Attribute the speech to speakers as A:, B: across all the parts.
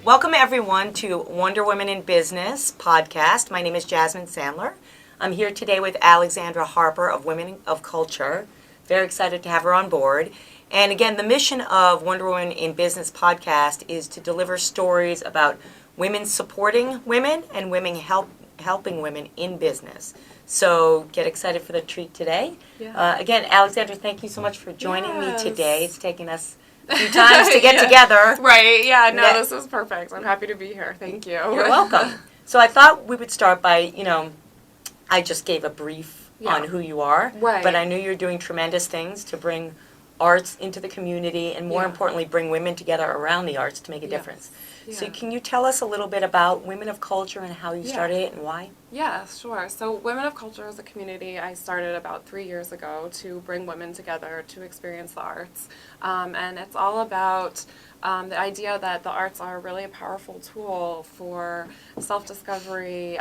A: Welcome everyone to Wonder Women in Business podcast. My name is Jasmine Sandler. I'm here today with Alexandra Harper of Women of Culture. Very excited to have her on board. And again, the mission of Wonder Women in Business podcast is to deliver stories about women supporting women and women helping women in business. So get excited for the treat today.
B: Yeah.
A: Again, Alexandra, thank you so much for joining me
B: Yes.
A: today. It's taken us a few times to get together.
B: Right, yeah, no, this is perfect. I'm happy to be here. Thank you.
A: You're welcome. So I thought we would start by, I just gave a brief on who you are.
B: Right.
A: But I knew you're doing tremendous things to bring arts into the community and more importantly bring women together around the arts to make a difference.
B: Yeah.
A: So can you tell us a little bit about Women of Culture and how you started it and why?
B: Yeah, sure. So Women of Culture is a community I started about 3 years ago to bring women together to experience the arts. And it's all about the idea that the arts are really a powerful tool for self-discovery,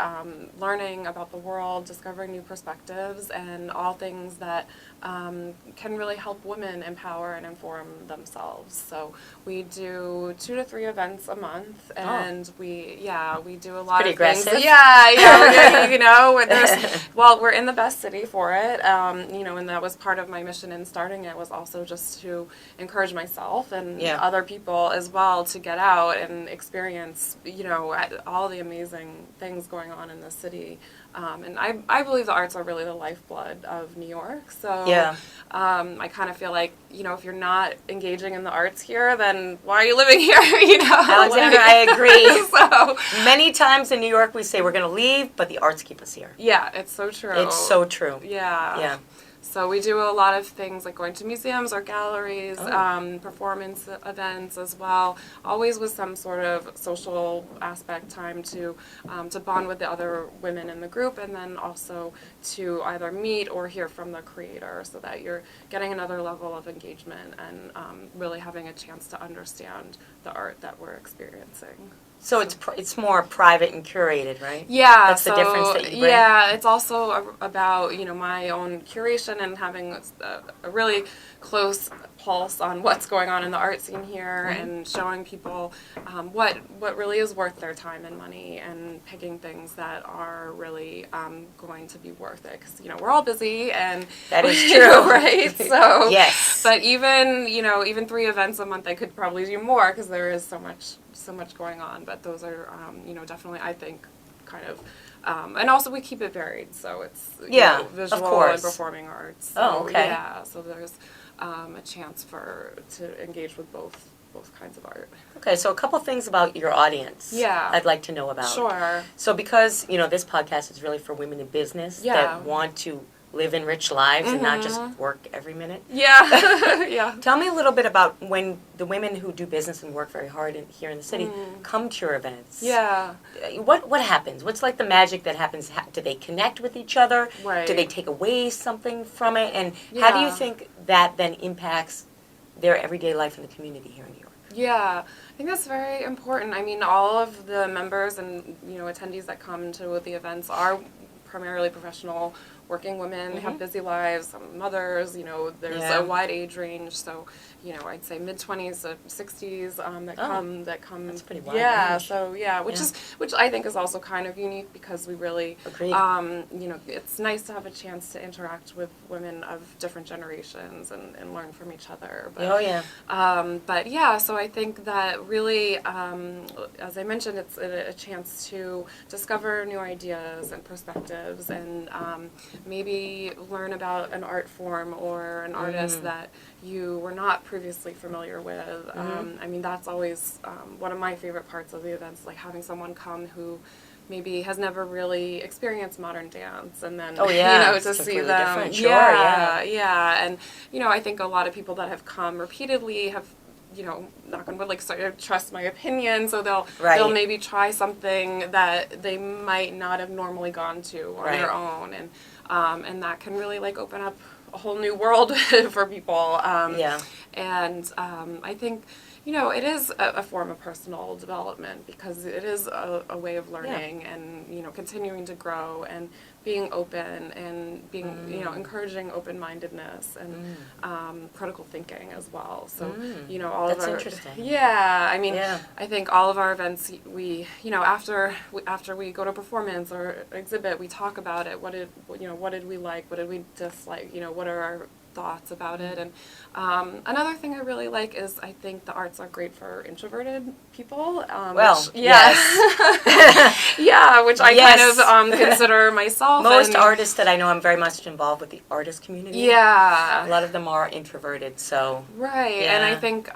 B: learning about the world, discovering new perspectives, and all things that can really help women empower and inform themselves. So we do 2 to 3 events a month, and we do a lot
A: Pretty
B: of things.
A: aggressive.
B: We're in the best city for it, and that was part of my mission in starting it, was also just to encourage myself and other people as well to get out and experience, all the amazing things going on in the city. And I believe the arts are really the lifeblood of New York. So I kind of feel like, if you're not engaging in the arts here, then why are you living here?
A: Alexandra, I agree.
B: So
A: many times in New York we say we're going to leave, but the arts keep us here.
B: yeah, it's so true.
A: It's so true.
B: Yeah.
A: Yeah.
B: So we do a lot of things like going to museums or galleries, performance events as well, always with some sort of social aspect, time to bond with the other women in the group, and then also to either meet or hear from the creator, so that you're getting another level of engagement and really having a chance to understand the art that we're experiencing.
A: So it's more private and curated, right?
B: Yeah.
A: That's the difference that you bring?
B: Yeah, it's also about, my own curation and having a really close pulse on what's going on in the art scene here, and showing people what really is worth their time and money, and picking things that are really going to be worth it. Because, we're all busy, and
A: that is true.
B: Right? So,
A: yes.
B: But even 3 events a month, I could probably do more, because there is so much going on. But those are, definitely, I think, kind of, and also we keep it varied, so it's visual and performing arts. So,
A: okay.
B: Yeah, so there's a chance to engage with both kinds of art.
A: Okay, so a couple things about your audience.
B: Yeah.
A: I'd like to know about.
B: Sure.
A: So because this podcast is really for women in business that want to live in rich lives and not just work every minute.
B: Yeah. Yeah.
A: Tell me a little bit about when the women who do business and work very hard here in the city come to your events.
B: Yeah.
A: What happens? What's like the magic that happens? Do they connect with each other?
B: Right.
A: Do they take away something from it? And how do you think that then impacts their everyday life in the community here in New York?
B: Yeah, I think that's very important. I mean, all of the members and attendees that come to the events are primarily professional working women, have busy lives, mothers, there's a wide age range, so, I'd say mid-20s to 60s that come.
A: That's pretty wide range.
B: So, which I think is also kind of unique, because we really,
A: Agreed.
B: It's nice to have a chance to interact with women of different generations and learn from each other. But, so I think that really, as I mentioned, it's a chance to discover new ideas and perspectives, and maybe learn about an art form or an artist that you were not previously familiar with. I mean, that's always one of my favorite parts of the events, like having someone come who maybe has never really experienced modern dance, and then to see them.
A: Sure,
B: and I think a lot of people that have come repeatedly have, knock on wood, like, sort of trust my opinion, so they'll maybe try something that they might not have normally gone to on their own, and that can really like open up a whole new world for people. And I think, it is a form of personal development, because it is a way of learning and, continuing to grow and being open and being, you know, encouraging open-mindedness and critical thinking as well. So, you know, all
A: That's
B: of our...
A: interesting.
B: Yeah, I mean,
A: Yeah.
B: I think all of our events, we, you know, after we go to performance or exhibit, we talk about it. What did we like? What did we dislike? You know, what are our thoughts about it? And another thing I really like is I think the arts are great for introverted people.
A: Well,
B: which, yeah.
A: yes.
B: Yeah, which I
A: Yes.
B: kind of consider myself.
A: Most artists that I know, I'm very much involved with the artist community.
B: Yeah.
A: A lot of them are introverted, so.
B: Right,
A: Yeah.
B: and I think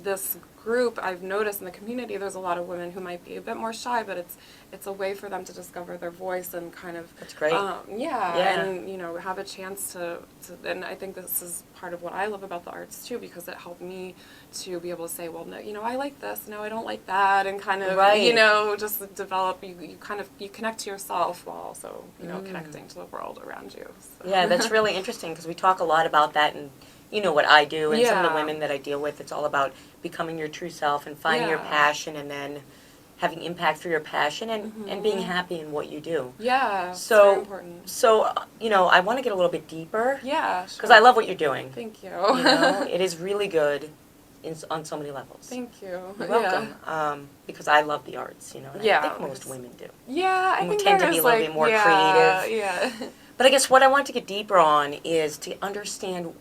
B: this group, I've noticed in the community, there's a lot of women who might be a bit more shy, but it's a way for them to discover their voice and kind of...
A: That's great.
B: Yeah, and, you know, have a chance to, and I think this is part of what I love about the arts, too, because it helped me to be able to say, well, no, you know, I like this, no, I don't like that, and kind of,
A: Right.
B: you know, just develop, you connect to yourself while also, you know, connecting to the world around you. So.
A: Yeah, that's really interesting because we talk a lot about that, and you know what I do, and some of the women that I deal with, it's all about becoming your true self and finding your passion, and then having impact through your passion and being happy in what you do.
B: Yeah,
A: so
B: it's very important.
A: So you know, I want to get a little bit deeper.
B: Yeah,
A: because I love what you're doing.
B: Thank you.
A: You know, it is really good on so many levels.
B: Thank you.
A: You're welcome. Because I love the arts, you know, and I think most women do.
B: Yeah, I
A: we
B: think
A: tend to be a little bit more creative.
B: Yeah.
A: But I guess what I want to get deeper on is to understand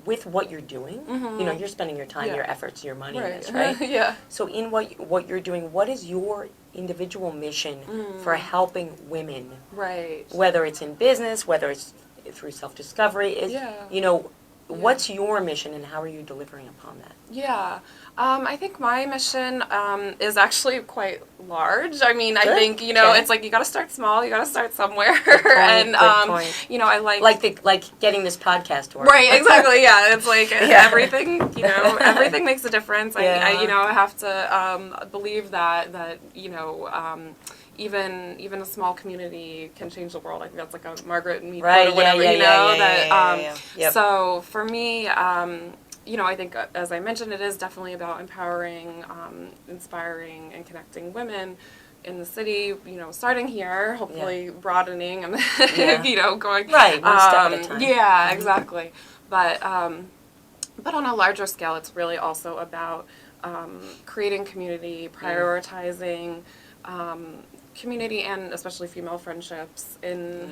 A: with what you're doing. You know, you're spending your time, your efforts, your money in this, right?
B: Yeah.
A: So in what you're doing, what is your individual mission for helping women?
B: Right.
A: Whether it's in business, whether it's through self-discovery, you know, what's your mission and how are you delivering upon that?
B: Yeah. I think my mission is actually quite large. I mean,
A: Good.
B: I think, you know, it's like you got to start small, you got to start somewhere.
A: Good point,
B: and,
A: good point.
B: you know, I like
A: getting this podcast to work.
B: Right, exactly, yeah. It's like everything, you know, everything makes a difference. I you know, I have to believe that, you know, even a small community can change the world. I think that's like a Margaret Mead quote or whatever, you know. So for me, you know, I think, as I mentioned, it is definitely about empowering, inspiring, and connecting women in the city, you know, starting here, hopefully broadening and, you know, going...
A: Right, one step at a time.
B: Yeah, exactly. But on a larger scale, it's really also about creating community, prioritizing community and especially female friendships in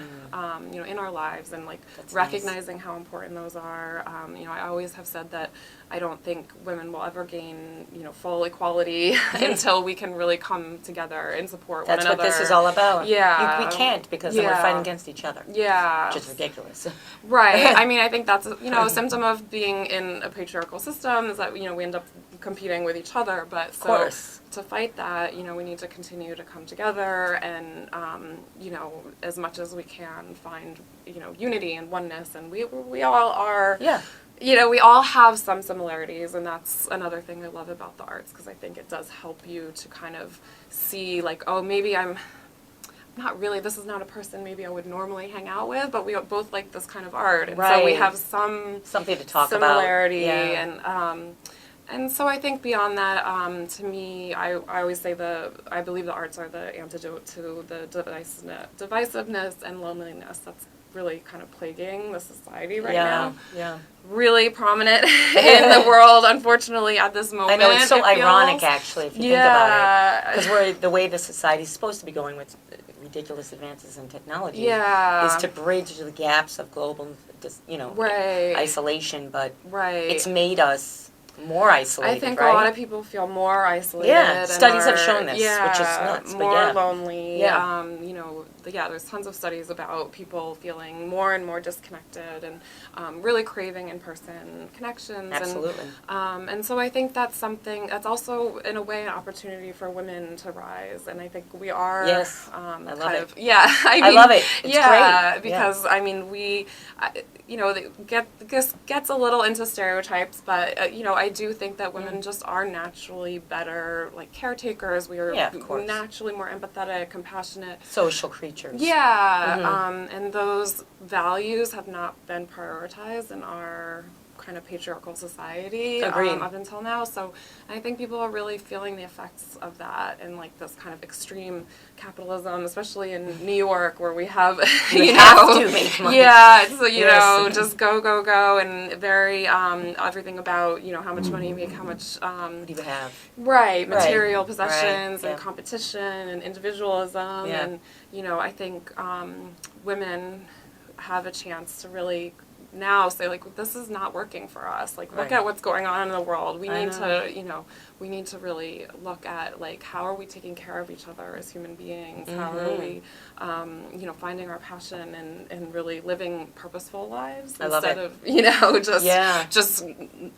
B: you know, in our lives, and like recognizing how important those are. You know, I always have said that I don't think women will ever gain, you know, full equality until we can really come together and support one another.
A: That's what this is all about.
B: Yeah.
A: We can't, because then we're fighting against each other.
B: Yeah.
A: Which is ridiculous.
B: Right. I mean, I think that's, you know, a symptom of being in a patriarchal system is that, you know, we end up competing with each other. But
A: of course.
B: To fight that, you know, we need to continue to come together and, you know, as much as we can find, you know, unity and oneness. And we all are, you know, we all have some similarities. And that's another thing I love about the arts, because I think it does help you to kind of see, like, oh, maybe I'm not really, this is not a person maybe I would normally hang out with, but we both like this kind of art. And so we have
A: something to talk
B: similarity
A: about.
B: And so I think beyond that, to me, I always say I believe the arts are the antidote to the divisiveness and loneliness that's really kind of plaguing the society right now. Yeah. Really prominent in the world, unfortunately, at this moment.
A: I know, it's so ironic, actually, if you think about it. Because the way the society is supposed to be going with ridiculous advances in technology is to bridge the gaps of global, you know, isolation, but it's made us more isolated,
B: I think a lot of people feel more isolated.
A: Yeah, studies have shown this, which is nuts.
B: More lonely. You know, there's tons of studies about people feeling more and more disconnected and really craving in-person connections.
A: Absolutely.
B: And so I think that's something that's also, in a way, an opportunity for women to rise. And I think we are.
A: Yes, I love it.
B: Yeah, I mean,
A: I love it. It's great.
B: Because I mean, you know, it gets a little into stereotypes, but you know, I do think that women just are naturally better, like, caretakers. We are naturally more empathetic, compassionate,
A: social creatures.
B: Yeah, and those values have not been prioritized in our kind of patriarchal society up until now. So I think people are really feeling the effects of that and like this kind of extreme capitalism, especially in New York, where we have
A: have to make money.
B: Yeah, it's you know, just go, and very everything about how much money you make, how much
A: what do you have?
B: Right, material possessions
A: Right.
B: and competition and individualism, and I think women have a chance to really now say like, this is not working for us. Like, look at what's going on in the world. We need to, we need to really look at like, how are we taking care of each other as human beings? How are we, finding our passion and really living purposeful lives instead of just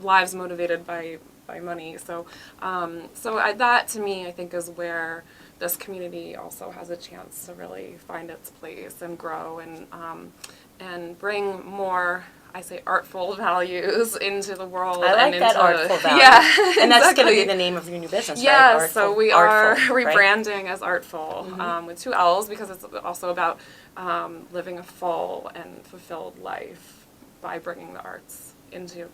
B: lives motivated by money. So, that to me, I think, is where this community also has a chance to really find its place and grow and bring more, I say, artful values into the world.
A: I like that artful value.
B: Yeah,
A: and that's going to be the name of your new business, right?
B: Yes, so we are
A: rebranding
B: as Artful with 2 L's, because it's also about living a full and fulfilled life by bringing the arts into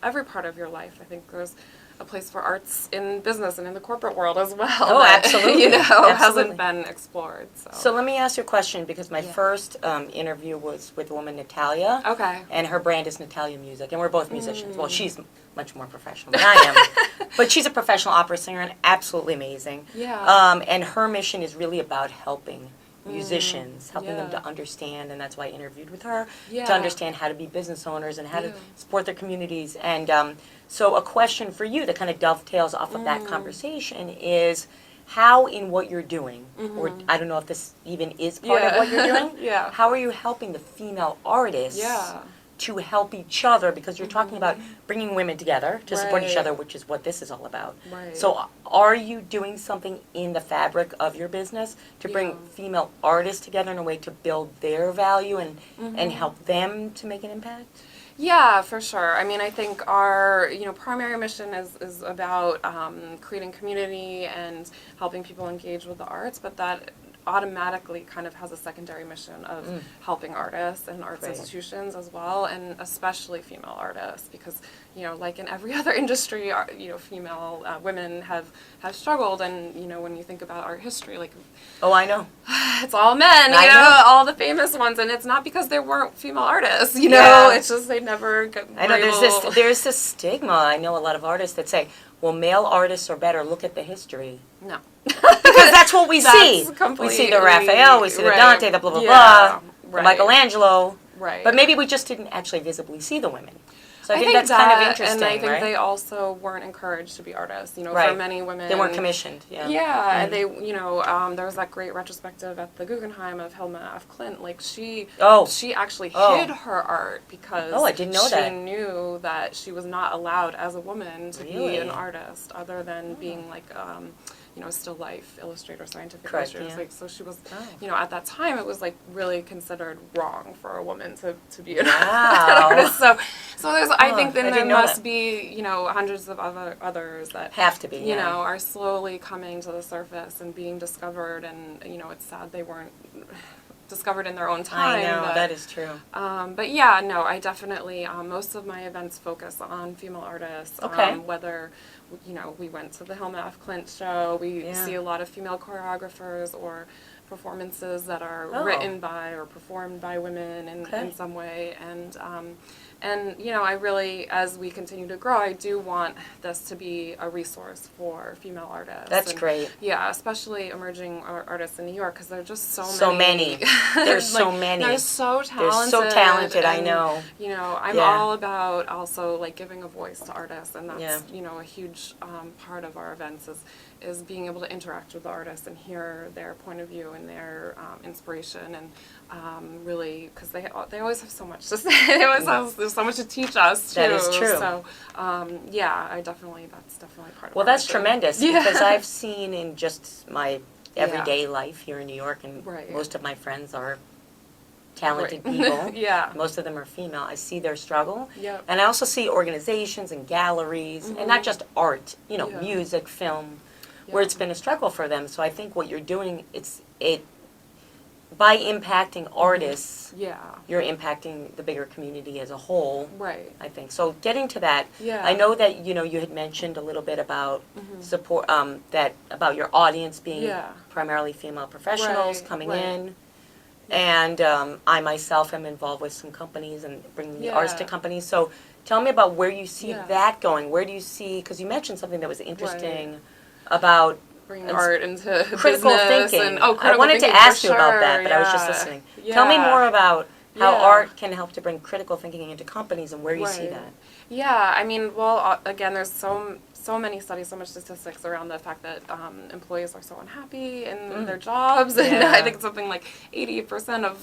B: every part of your life. I think there's a place for arts in business and in the corporate world as well.
A: Oh,
B: that,
A: absolutely.
B: hasn't been explored.
A: So let me ask you a question, because my first interview was with the woman Natalia.
B: Okay.
A: And her brand is Natalia Music, and we're both musicians. Well, she's much more professional than I am. But she's a professional opera singer and absolutely amazing.
B: Yeah.
A: And her mission is really about helping musicians, helping them to understand, and that's why I interviewed with her, to understand how to be business owners and how to support their communities. And so a question for you that kind of dovetails off of that conversation is, how in what you're doing, or I don't know if this even is part of what you're doing, how are you helping the female artists to help each other? Because you're talking about bringing women together to support each other, which is what this is all about. So are you doing something in the fabric of your business to bring female artists together in a way to build their value and help them to make an impact?
B: Yeah, for sure. I mean, I think our primary mission is about creating community and helping people engage with the arts, but that automatically kind of has a secondary mission of helping artists and arts institutions as well, and especially female artists, because like in every other industry, female women have struggled, and when you think about art history, like,
A: oh, I know,
B: it's all men, you know, all the famous ones, and it's not because there weren't female artists, it's just they never got.
A: I know there's this stigma. I know a lot of artists that say, well, male artists are better. Look at the history.
B: No.
A: Because that's what we see. We see the Raphael, we see the Dante, the blah, blah, blah, the Michelangelo.
B: Right.
A: But maybe we just didn't actually visibly see the women. So I think that's kind of interesting,
B: and I think they also weren't encouraged to be artists. For many women,
A: they weren't commissioned.
B: And they, there was that great retrospective at the Guggenheim of Hilma F. Clint. Like she actually hid her art because
A: I didn't know
B: she knew that she was not allowed as a woman to be an artist, other than being like still life illustrator, scientific illustrator. Like, so she was, at that time it was like really considered wrong for a woman to be an artist. So there's, I think then there must be, hundreds of others that
A: have to be,
B: are slowly coming to the surface and being discovered, and it's sad they weren't discovered in their own time.
A: I know, that is true.
B: But yeah, no, I definitely, most of my events focus on female artists. Whether, we went to the Hilma F. Clint show, we see a lot of female choreographers or performances that are written by or performed by women in some way. And I really, as we continue to grow, I do want this to be a resource for female artists.
A: That's great.
B: Yeah, especially emerging artists in New York, because there are just
A: so many. There's so many.
B: They're so talented.
A: They're so talented,
B: and,
A: I know.
B: I'm all about also like giving a voice to artists, and that's a huge part of our events is being able to interact with the artists and hear their point of view and their inspiration, and really, because they always have so much to say. They always have, there's so much to teach us too.
A: That is true.
B: So that's definitely part of.
A: Well, that's tremendous, because I've seen in just my everyday life here in New York, and most of my friends are talented people. Most of them are female. I see their struggle. And I also see organizations and galleries, and not just art, music, film, where it's been a struggle for them. So I think what you're doing, by impacting artists,
B: Yeah.
A: you're impacting the bigger community as a whole.
B: Right.
A: I think so. Getting to that,
B: Yeah.
A: I know that you had mentioned a little bit about support, that about your audience being primarily female professionals coming in, and I myself am involved with some companies and bringing the arts to companies. So tell me about where you see that going. Where do you see? Because you mentioned something that was interesting about
B: bringing art into
A: critical
B: business
A: thinking.
B: And, critical
A: I wanted
B: thinking
A: to ask
B: for
A: you about
B: sure,
A: that, but I was just listening.
B: Yeah.
A: Tell me more about how
B: Yeah.
A: art can help to bring critical thinking into companies and where you see that.
B: Yeah, I mean, well, again, there's so many studies, so much statistics around the fact that employees are so unhappy in their jobs, and I think it's something like 80% of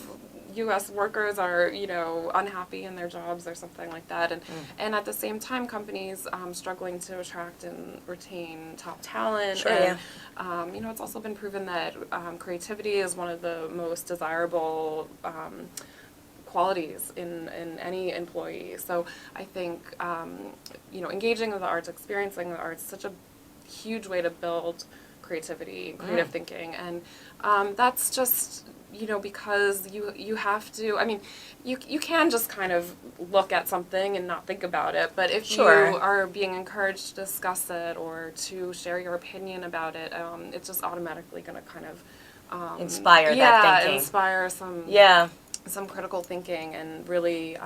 B: U.S. workers are, unhappy in their jobs or something like that, and at the same time, companies struggling to attract and retain top talent.
A: Sure,
B: and, it's also been proven that creativity is one of the most desirable qualities in any employee. So I think, engaging with the arts, experiencing the arts, is such a huge way to build creativity and creative thinking, and that's just because you have to. I mean, you can just kind of look at something and not think about it, but if you are being encouraged to discuss it or to share your opinion about it, it's just automatically going to kind of
A: inspire that thinking.
B: Inspire some critical thinking, and really,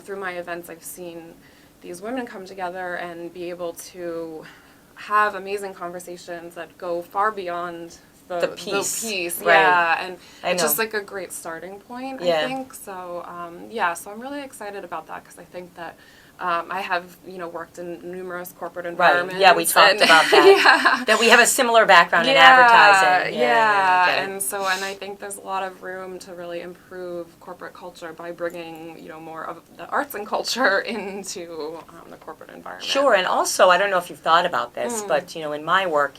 B: through my events, I've seen these women come together and be able to have amazing conversations that go far beyond the piece.
A: Right.
B: Yeah, and it's just like a great starting point, I think. So, so I'm really excited about that, because I think that I have, worked in numerous corporate environments.
A: Right. Yeah, we talked about that. That we have a similar background in advertising.
B: And I think there's a lot of room to really improve corporate culture by bringing, more of the arts and culture into the corporate environment.
A: Sure, and also, I don't know if you've thought about this, but, in my work,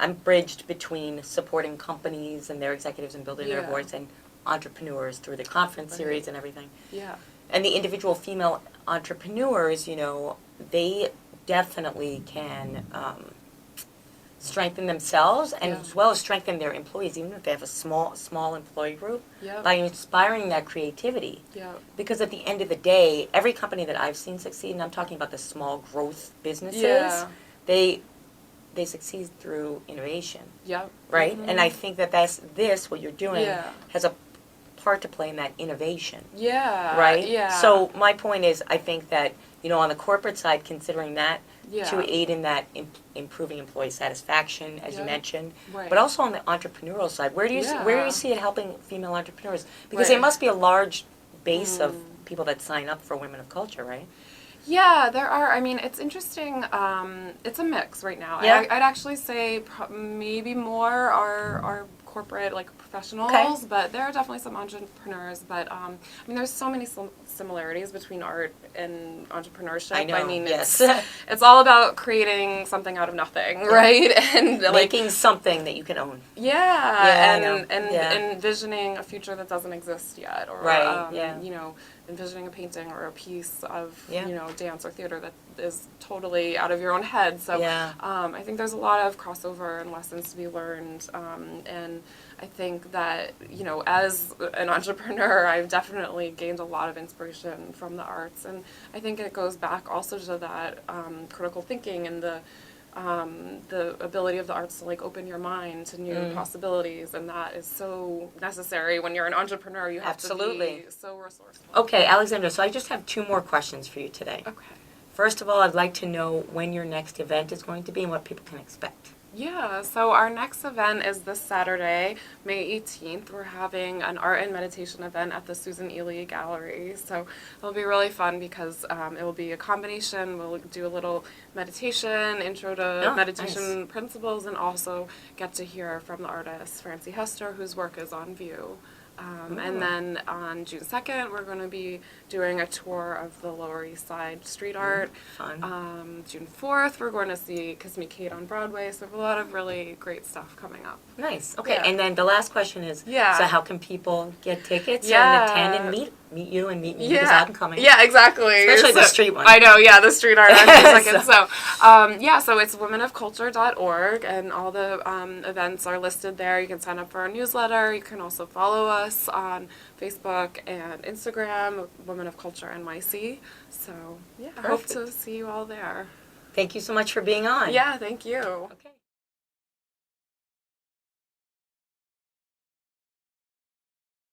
A: I'm bridged between supporting companies and their executives and building their voice and entrepreneurs through the conference series and everything.
B: Yeah.
A: And the individual female entrepreneurs, they definitely can strengthen themselves and as well as strengthen their employees, even if they have a small employee group, by inspiring that creativity.
B: Yeah.
A: Because at the end of the day, every company that I've seen succeed, and I'm talking about the small growth businesses, they succeed through innovation.
B: Yeah.
A: Right? And I think that what you're doing has a part to play in that innovation.
B: Yeah.
A: Right?
B: Yeah.
A: So my point is, I think that, on the corporate side, considering that to aid in that improving employee satisfaction, as you mentioned, but also on the entrepreneurial side, where do you see it helping female entrepreneurs? Because there must be a large base of people that sign up for Women of Culture, right?
B: Yeah, there are. I mean, it's interesting. It's a mix right now.
A: Yeah.
B: I'd actually say maybe more are corporate, like professionals, but there are definitely some entrepreneurs. But there's so many similarities between art and entrepreneurship.
A: I know.
B: I mean, it's all about creating something out of nothing, right? And
A: making something that you can own.
B: Yeah, and envisioning a future that doesn't exist yet, or envisioning a painting or a piece of dance or theater that is totally out of your own head. So I think there's a lot of crossover and lessons to be learned, and I think that as an entrepreneur, I've definitely gained a lot of inspiration from the arts, and I think it goes back also to that critical thinking and the ability of the arts to open your mind to new possibilities, and that is so necessary when you're an entrepreneur. You have to be so resourceful.
A: Okay, Alexandra, so I just have 2 more questions for you today.
B: Okay.
A: First of all, I'd like to know when your next event is going to be and what people can expect.
B: Yeah, so our next event is this Saturday, May 18th. We're having an art and meditation event at the Susan Ely Gallery. So it'll be really fun because it will be a combination. We'll do a little meditation, intro to meditation principles, and also get to hear from the artist, Francie Hester, whose work is on view. And then on June 2nd, we're going to be doing a tour of the Lower East Side street art.
A: Fun.
B: June 4th, we're going to see Kiss Me Kate on Broadway. So we have a lot of really great stuff coming up.
A: Nice. Okay, and then the last question is, so how can people get tickets and attend and meet meet you and meet me because I'm coming.
B: Yeah, exactly.
A: Especially the street one.
B: I know, yeah, the street art music. So it's womenofculture.org, and all the events are listed there. You can sign up for our newsletter. You can also follow us on Facebook and Instagram, Women of Culture NYC. So, yeah, I hope to see you all there.
A: Thank you so much for being on.
B: Yeah, thank you.
A: Okay.